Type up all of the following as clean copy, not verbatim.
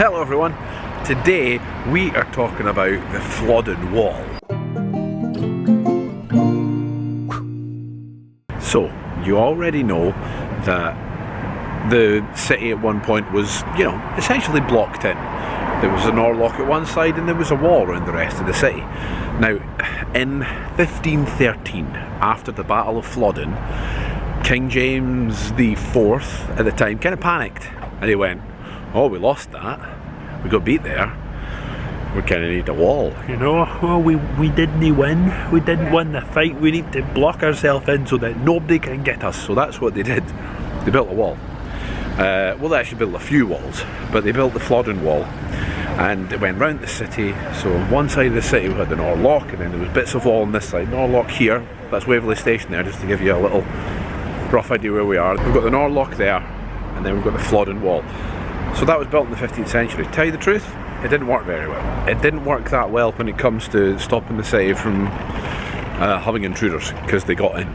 Hello everyone, today we are talking about the Flodden Wall. So, you already know that the city at one point was, essentially blocked in. There was an Orlock at one side and there was a wall around the rest of the city. Now, in 1513, after the Battle of Flodden, King James IV at the time kind of panicked and he went, oh, we lost that, we got beat there, we kind of need a wall, well, we didn't win, we didn't win the fight, we need to block ourselves in so that nobody can get us. So that's what they did, they built a wall. Well, they actually built a few walls, but they built the Flodden Wall and it went round the city. So on one side of the city we had an Orlock and then there was bits of wall on this side. An Orlock here, that's Waverley Station there, just to give you a little rough idea where we are. We've got an Orlock there and then we've got the Flodden Wall. So that was built in the 15th century. Tell you the truth, it didn't work very well. It didn't work that well when it comes to stopping the city from having intruders, because they got in.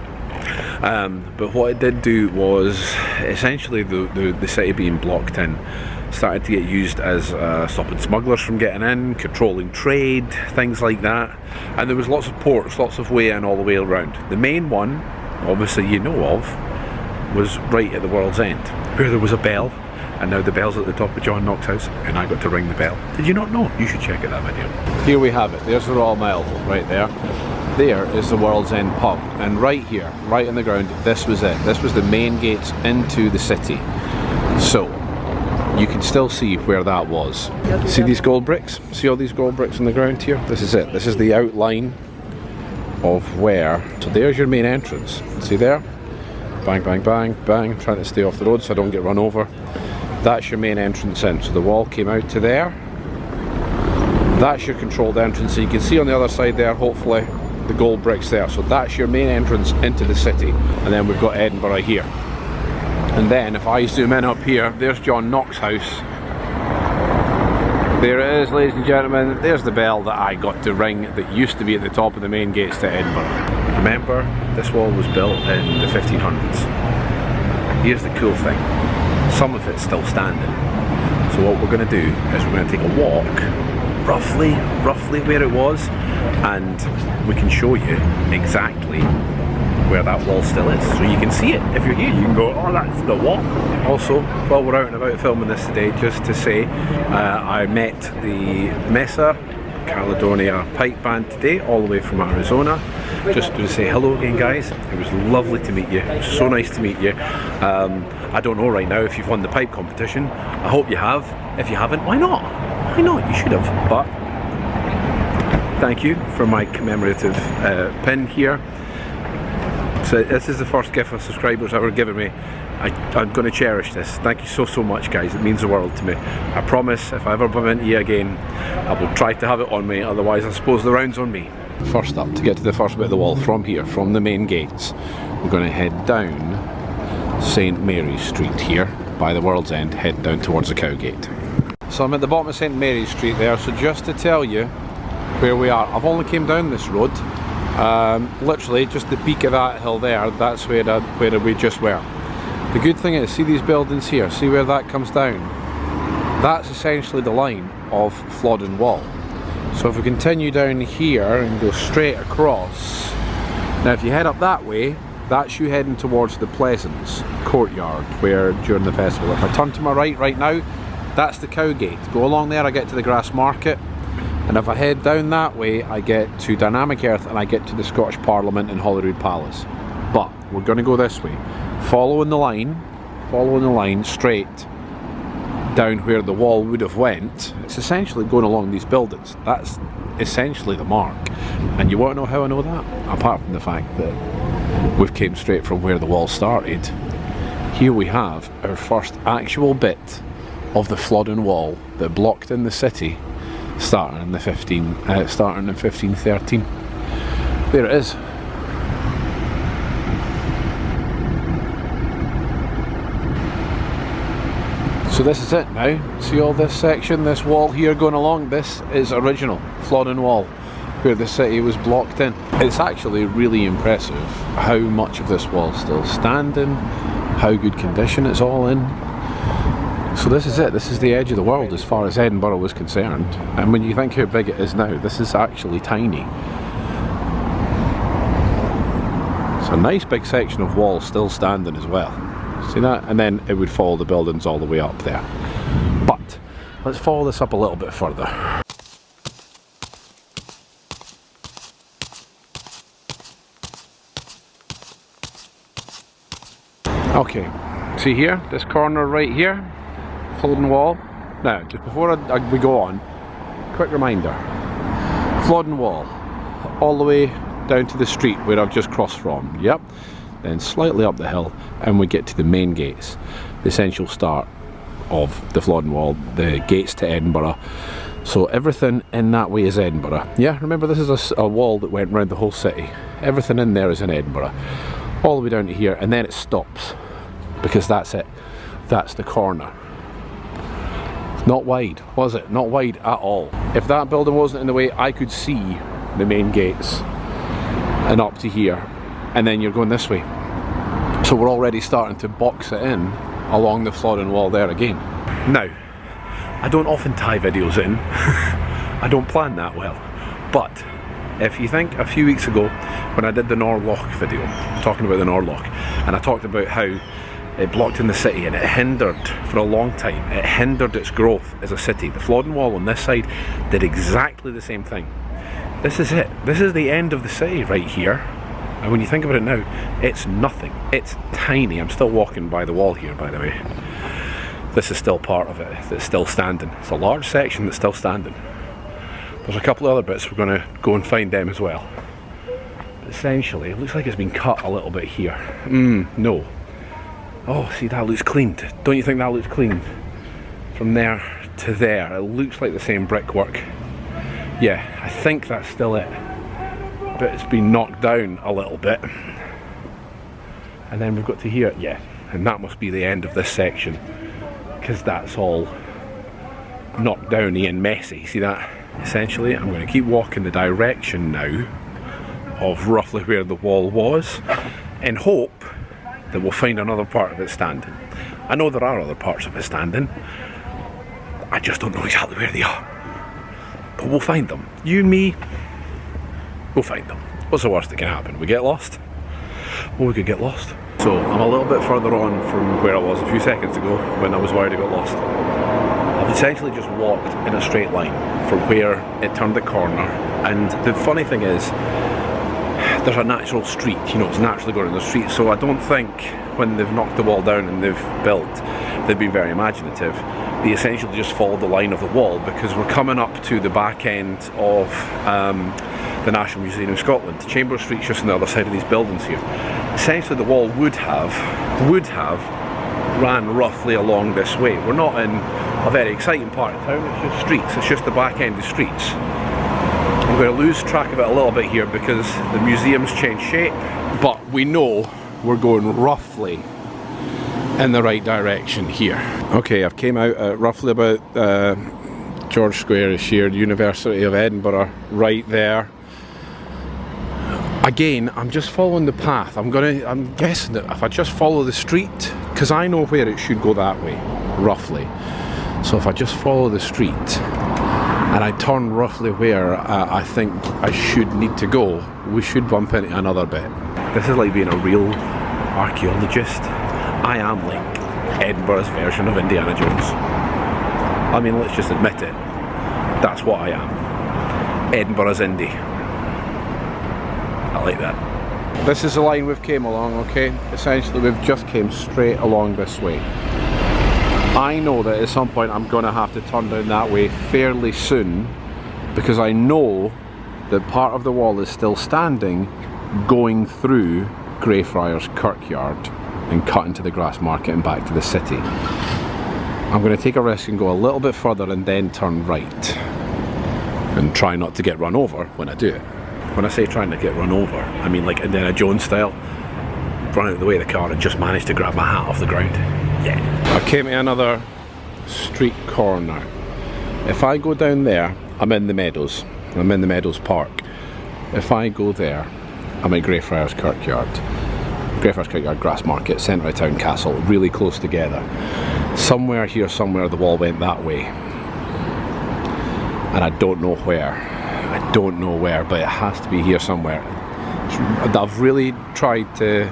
But what it did do was, essentially the city being blocked in started to get used as stopping smugglers from getting in, controlling trade, things like that. And there was lots of ports, lots of way in all the way around. The main one, obviously you know of, was right at the World's End, where there was a bell. And now the bell's at the top of John Knox's house and I got to ring the bell. Did you not know? You should check out that video. Here we have it. There's the Royal Mile right there. There is the World's End pub, and right here, right on the ground, this was it. This was the main gates into the city. So you can still see where that was. See these gold bricks? See all these gold bricks on the ground here? This is it. This is the outline of where. So there's your main entrance. See there? Bang, bang, bang, bang. I'm trying to stay off the road so I don't get run over. That's your main entrance in. So the wall came out to there. That's your controlled entrance. So you can see on the other side there, hopefully, the gold bricks there. So that's your main entrance into the city. And then we've got Edinburgh here. And then if I zoom in up here, there's John Knox's house. There it is, ladies and gentlemen. There's the bell that I got to ring that used to be at the top of the main gates to Edinburgh. Remember, this wall was built in the 1500s. Here's the cool thing. Some of it's still standing. So what we're going to do is we're going to take a walk roughly where it was, and we can show you exactly where that wall still is. So you can see it. If you're here you can go, oh, that's the wall. Also, while we're out and about filming this today, just to say, I met the Mesa Caledonia Pipe Band today, all the way from Arizona, just to say hello again, guys. It was lovely to meet you. It was so nice to meet you. I don't know right now if you've won the pipe competition. I hope you have. If you haven't, why not? Why not? You should have. But thank you for my commemorative pin here. So this is the first gift of subscribers ever given me. I'm going to cherish this. Thank you so much, guys. It means the world to me. I promise if I ever bump into you again, I will try to have it on me, otherwise I suppose the round's on me. First up, to get to the first bit of the wall from here, from the main gates, we're going to head down St Mary's Street here by the World's End, head down towards the Cowgate. So I'm at the bottom of St Mary's Street there, so just to tell you where we are, I've only came down this road, literally just the peak of that hill there, that's where we just were. The good thing is, see these buildings here, see where that comes down? That's essentially the line of Flodden Wall. So if we continue down here and go straight across, now if you head up that way, that's you heading towards the Pleasance courtyard where during the festival. If I turn to my right now, that's the Cowgate. Go along there, I get to the Grass Market, and if I head down that way, I get to Dynamic Earth and I get to the Scottish Parliament and Holyrood Palace. But we're going to go this way, following the line straight down where the wall would have went. It's essentially going along these buildings. That's essentially the mark. And you want to know how I know that? Apart from the fact that we've came straight from where the wall started, here we have our first actual bit of the Flodden Wall that blocked in the city, starting in 1513. There it is. So this is it now. See all this section, this wall here going along, this is original Flodden Wall, where the city was blocked in. It's actually really impressive how much of this wall's still standing, how good condition it's all in. So So this is it, this is the edge of the world as far as Edinburgh was concerned. And when you think how big it is now, this is actually tiny. It's a nice big section of wall still standing as well. See that? And then it would follow the buildings all the way up there. But let's follow this up a little bit further. Okay, see here, this corner right here, Flooden wall. Now, just before we go on, quick reminder, Flodden wall, all the way down to the street where I've just crossed from, yep. Then slightly up the hill and we get to the main gates, the essential start of the Flodden wall, the gates to Edinburgh. So everything in that way is Edinburgh. Yeah, remember this is a wall that went around the whole city. Everything in there is in Edinburgh. All the way down to here, and then it stops. Because that's it. That's the corner. Not wide, was it? Not wide at all. If that building wasn't in the way, I could see the main gates and up to here. And then you're going this way. So we're already starting to box it in along the Flodden wall there again. Now, I don't often tie videos in. I don't plan that well. But if you think a few weeks ago when I did the Norloch video, talking about the Norloch, and I talked about how it blocked in the city and it hindered for a long time, it hindered its growth as a city. The Flodden wall on this side did exactly the same thing. This is it. This is the end of the city right here. And when you think about it now, it's nothing. It's tiny. I'm still walking by the wall here, by the way. This is still part of it that's still standing. It's a large section that's still standing. There's a couple of other bits, we're going to go and find them as well. But essentially, it looks like it's been cut a little bit here. No. Oh, see, that looks cleaned. Don't you think that looks cleaned? From there to there, it looks like the same brickwork. Yeah, I think that's still it. But it's been knocked down a little bit. And then we've got to here, yeah, and that must be the end of this section. Because that's all knocked downy and messy, see that? Essentially, I'm going to keep walking the direction now of roughly where the wall was, in hope that we'll find another part of it standing. I know there are other parts of it standing, I just don't know exactly where they are. But we'll find them. You and me, we'll find them. What's the worst that can happen? We get lost? Well, we could get lost. So, I'm a little bit further on from where I was a few seconds ago when I was worried I got lost. I've essentially just walked in a straight line from where it turned the corner, and the funny thing is, there's a natural street, you know, it's naturally going in the street, so I don't think when they've knocked the wall down and they've built, they've been very imaginative. They essentially just followed the line of the wall, because we're coming up to the back end of the National Museum of Scotland. Chambers Street's just on the other side of these buildings here. Essentially the wall would have ran roughly along this way. We're not in a very exciting part of town, it's just streets, it's just the back end of streets. I'm going to lose track of it a little bit here because the museum's changed shape, but we know we're going roughly in the right direction here. Okay, I've came out at roughly about George Square here, University of Edinburgh, right there. Again, I'm just following the path. I'm guessing that if I just follow the street, because I know where it should go that way, roughly. So if I just follow the street and I turn roughly where I think I should need to go, we should bump into another bit. This is like being a real archaeologist. I am like Edinburgh's version of Indiana Jones. I mean, let's just admit it. That's what I am. Edinburgh's Indy. I like that. This is the line we've came along, okay? Essentially we've just came straight along this way. I know that at some point I'm going to have to turn down that way fairly soon, because I know that part of the wall is still standing going through Greyfriars Kirkyard and cut into the Grass Market and back to the city. I'm going to take a risk and go a little bit further and then turn right and try not to get run over when I do it. When I say trying to get run over, I mean like Indiana Jones style, run out of the way of the car and just manage to grab my hat off the ground. Yeah. I came to another street corner. If I go down there, I'm in the Meadows. I'm in the Meadows Park. If I go there, I'm at Greyfriars Kirkyard. Greyfriars Kirkyard, Grass Market, centre of town, castle, really close together. Somewhere here, somewhere, the wall went that way. And I don't know where. I don't know where, but it has to be here somewhere. I've really tried to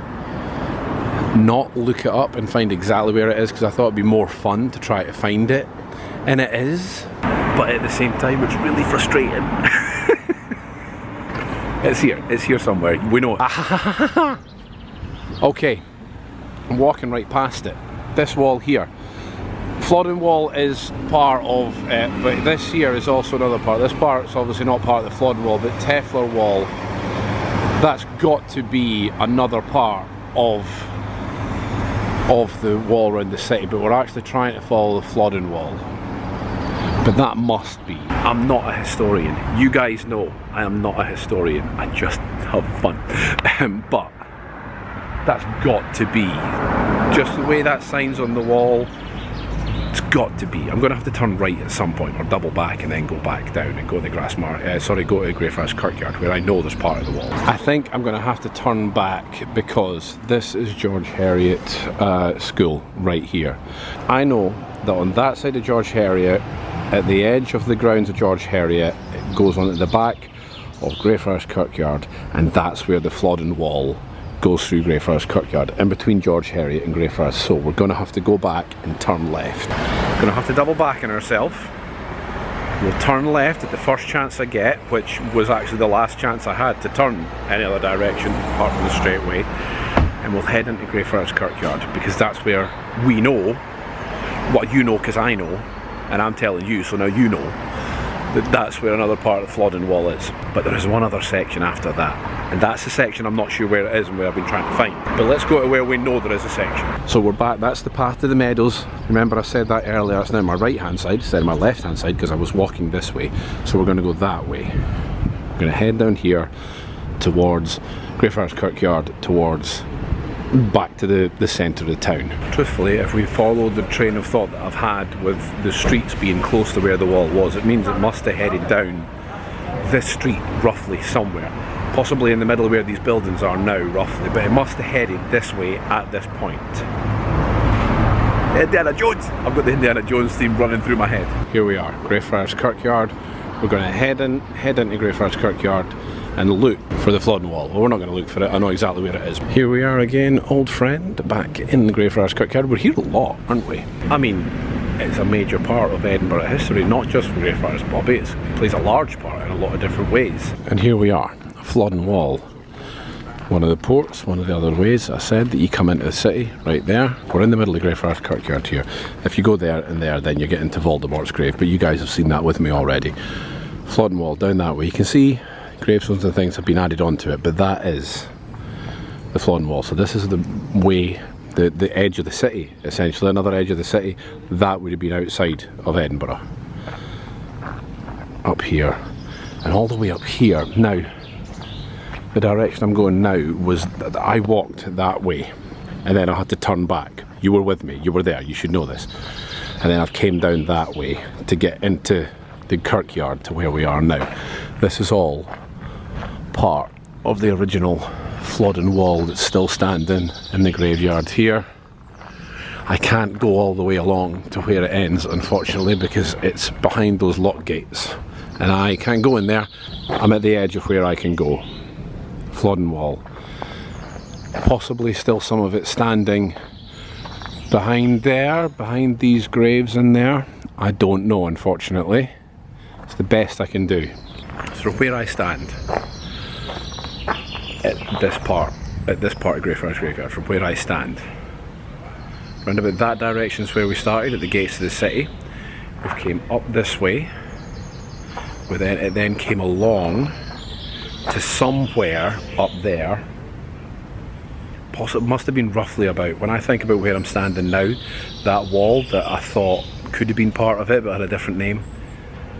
not look it up and find exactly where it is, because I thought it'd be more fun to try to find it. And it is. But at the same time, it's really frustrating. It's here somewhere. We know it. Okay, I'm walking right past it. This wall here. Flodden wall is part of it, but this here is also another part. This part's obviously not part of the Flodden wall, but Tefler wall, that's got to be another part of the wall around the city, but we're actually trying to follow the Flodden wall. But that must be. I'm not a historian. You guys know I am not a historian. I just have fun. But that's got to be. Just the way that sign's on the wall, it's got to be. I'm going to have to turn right at some point, or double back and then go back down and go to the go to Greyfriars Kirkyard, where I know there's part of the wall. I think I'm going to have to turn back because this is George Heriot School right here. I know that on that side of George Heriot, at the edge of the grounds of George Heriot, it goes on at the back of Greyfriars Kirkyard, and that's where the Flodden wall goes through Greyfriars Kirkyard, in between George Heriot and Greyfriars. So we're going to have to go back and turn left. We're going to have to double back on ourselves. We'll turn left at the first chance I get, which was actually the last chance I had to turn any other direction apart from the straight way, and we'll head into Greyfriars Kirkyard, because that's where we know what you know, because I know, and I'm telling you, so now you know that that's where another part of the Flodden wall is. But there is one other section after that, and that's the section I'm not sure where it is and where I've been trying to find. But let's go to where we know there is a section. So we're back. That's the path to the meadows. Remember I said that earlier, it's now my right hand side instead of my left hand side, because I was walking this way. So we're going to go that way. We're going to head down here towards Greyfriars Kirkyard, towards back to the centre of the town. Truthfully, if we followed the train of thought that I've had with the streets being close to where the wall was, it means it must have headed down this street roughly somewhere, possibly in the middle of where these buildings are now roughly, but it must have headed this way at this point. Indiana Jones! I've got the Indiana Jones theme running through my head. Here we are, Greyfriars Kirkyard. We're going to head into Greyfriars Kirkyard and look for the Flodden wall. Well, we're not going to look for it, I know exactly where it is. Here we are again, old friend, back in the Greyfriars Kirkyard. We're here a lot, aren't we? I mean, it's a major part of Edinburgh history, not just for Greyfriars Bobby, it plays a large part in a lot of different ways. And here we are, Flodden wall. One of the ports, one of the other ways, I said, that you come into the city, right there. We're in the middle of Greyfriars Kirkyard here. If you go there and there, then you get into Voldemort's grave, but you guys have seen that with me already. Flodden wall, down that way. You can see gravestones and things have been added onto it, but that is the Flodden wall. So this is the way, the edge of the city, essentially, another edge of the city. That would have been outside of Edinburgh. Up here. And all the way up here. Now, the direction I'm going now was that I walked that way, and then I had to turn back. You were with me, you were there, you should know this. And then I've came down that way to get into the kirkyard to where we are now. This is all part of the original Flodden wall that's still standing in the graveyard here. I can't go all the way along to where it ends, unfortunately, because it's behind those lock gates and I can't go in there. I'm at the edge of where I can go. Flodden wall. Possibly still some of it standing behind there, behind these graves in there. I don't know, unfortunately. It's the best I can do. So where I stand at this part of Greyfriars Graveyard, from where I stand, round about that direction is where we started, at the gates of the city. We came up this way, it then came along to somewhere up there. Must have been roughly about, when I think about where I'm standing now, that wall that I thought could have been part of it but had a different name,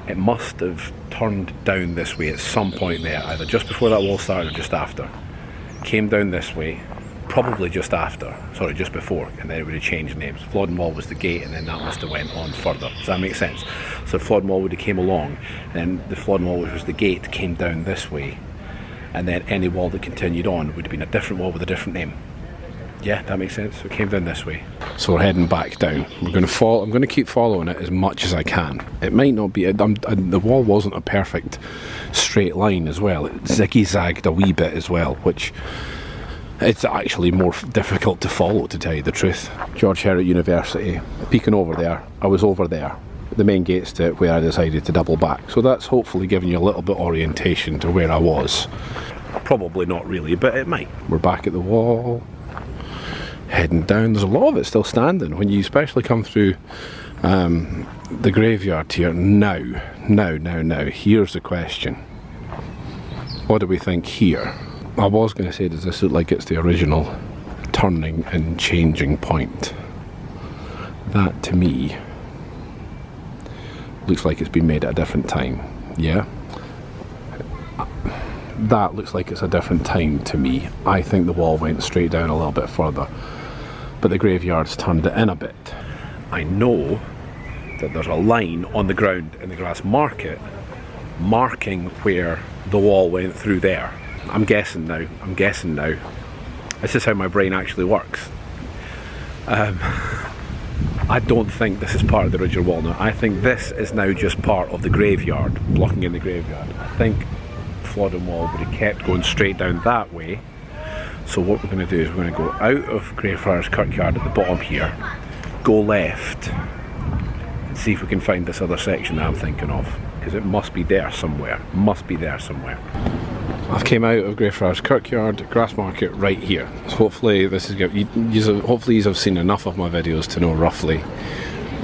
it must have turned down this way at some point there, either just before that wall started or just after. Came down this way, probably just after, sorry, just before, and then it would have changed names. Flodden wall was the gate, and then that must have went on further. Does that make sense? So Flodden wall would have came along, and then the Flodden wall, which was the gate, came down this way, and then any wall that continued on would have been a different wall with a different name. Yeah, that makes sense. We came down this way. So we're heading back down. We're going to follow. I'm going to keep following it as much as I can. It might not be. The wall wasn't a perfect straight line as well. It ziggy-zagged a wee bit as well, which it's actually more difficult to follow, to tell you the truth. George Heriot University, peeking over there. I was over there. The main gate's to where I decided to double back. So that's hopefully giving you a little bit orientation to where I was. Probably not really, but it might. We're back at the wall. Heading down. There's a lot of it still standing when you especially come through the graveyard here. Now, here's the question. What do we think here? I was going to say, does this look like it's the original turning and changing point? That to me looks like it's been made at a different time. Yeah? That looks like it's a different time to me. I think the wall went straight down a little bit further, but the graveyard's turned it in a bit. I know that there's a line on the ground in the grass market marking where the wall went through there. I'm guessing now. This is how my brain actually works. I don't think this is part of the original wall now. I think this is now just part of the graveyard, blocking in the graveyard. I think Flodden wall would have kept going straight down that way. So what we're going to do is we're going to go out of Greyfriars Kirkyard at the bottom here, go left, and see if we can find this other section that I'm thinking of, because it must be there somewhere. I've came out of Greyfriars Kirkyard, grass market right here. So hopefully this is hopefully you've seen enough of my videos to know roughly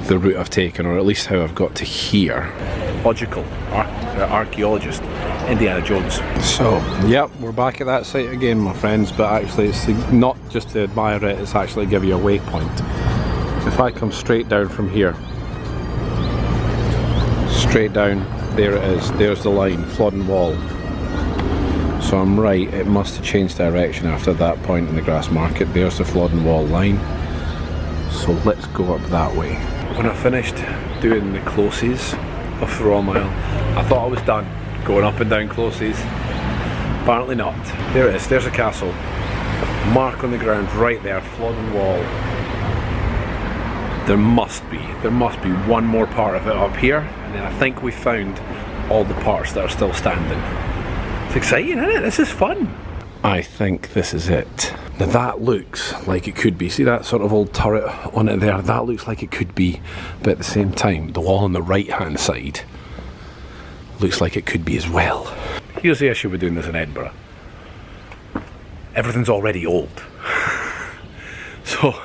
the route I've taken, or at least how I've got to here. Logical archaeologist Indiana Jones. So, yep, we're back at that site again, my friends, but actually it's not just to admire it, it's actually give you a waypoint. If I come straight down from here, straight down, there it is, there's the line, Flodden wall. So I'm right, it must have changed direction after that point in the grass market. There's the Flodden wall line. So let's go up that way. When I finished doing the closes of the Royal Mile, I thought I was done going up and down closes. Apparently not. There it is, there's a castle. Mark on the ground right there, Flodden wall. There must be one more part of it up here, and then I think we found all the parts that are still standing. It's exciting, isn't it? This is fun. I think this is it. Now that looks like it could be, see that sort of old turret on it there? That looks like it could be, but at the same time, the wall on the right hand side looks like it could be as well. Here's the issue with doing this in Edinburgh. Everything's already old. So,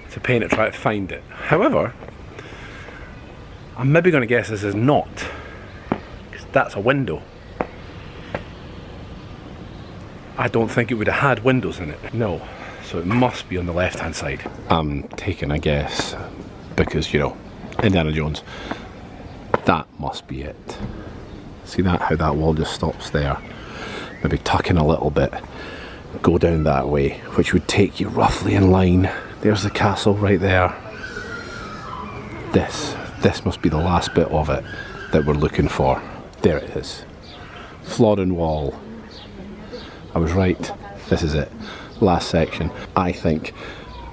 it's a pain to try to find it. However, I'm maybe going to guess this is not, because that's a window. I don't think it would have had windows in it. No. So it must be on the left hand side. I'm taking a guess because, you know, Indiana Jones. That must be it. See that, how that wall just stops there? Maybe tuck in a little bit, go down that way, which would take you roughly in line. There's the castle right there. This must be the last bit of it that we're looking for. There it is. Flodden wall. I was right, this is it. Last section. I think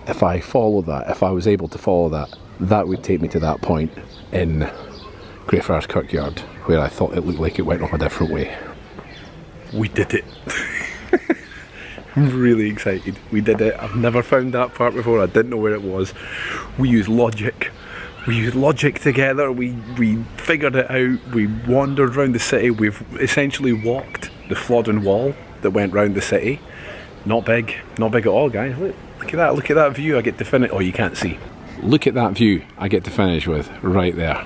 if I follow that, if I was able to follow that, that would take me to that point in Greyfriars Kirkyard where I thought it looked like it went off a different way. We did it. I'm really excited. We did it. I've never found that part before. I didn't know where it was. We used logic. We used logic together. We figured it out. We wandered around the city. We've essentially walked the Flodden wall that went round the city. Not big at all, guys. Look at that view I get to finish. Oh, you can't see. Look at that view I get to finish with right there,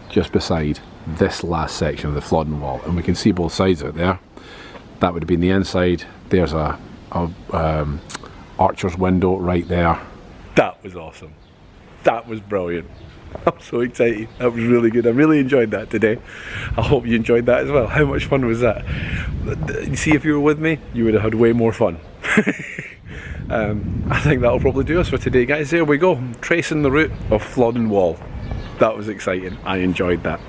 just beside this last section of the Flodden wall, and we can see both sides of it there. That would have been the inside. There's a archer's window right there. That was awesome. That was brilliant. I'm so excited. That was really good. I really enjoyed that today. I hope you enjoyed that as well. How much fun was that? You see, if you were with me, you would have had way more fun. I think that'll probably do us for today, guys. There we go. Tracing the route of Flodden wall. That was exciting. I enjoyed that.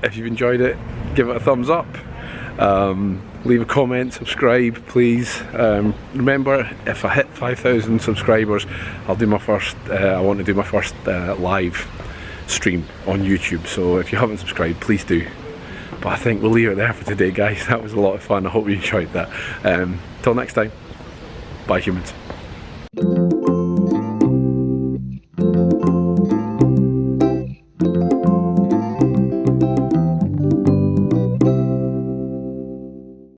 If you've enjoyed it, give it a thumbs up. Leave a comment, subscribe please. Remember, if I hit 5,000 subscribers, I'll do my first, I want to do my first live stream on YouTube, so if you haven't subscribed, please do. But I think we'll leave it there for today, guys. That was a lot of fun. I hope you enjoyed that. Till next time, bye humans.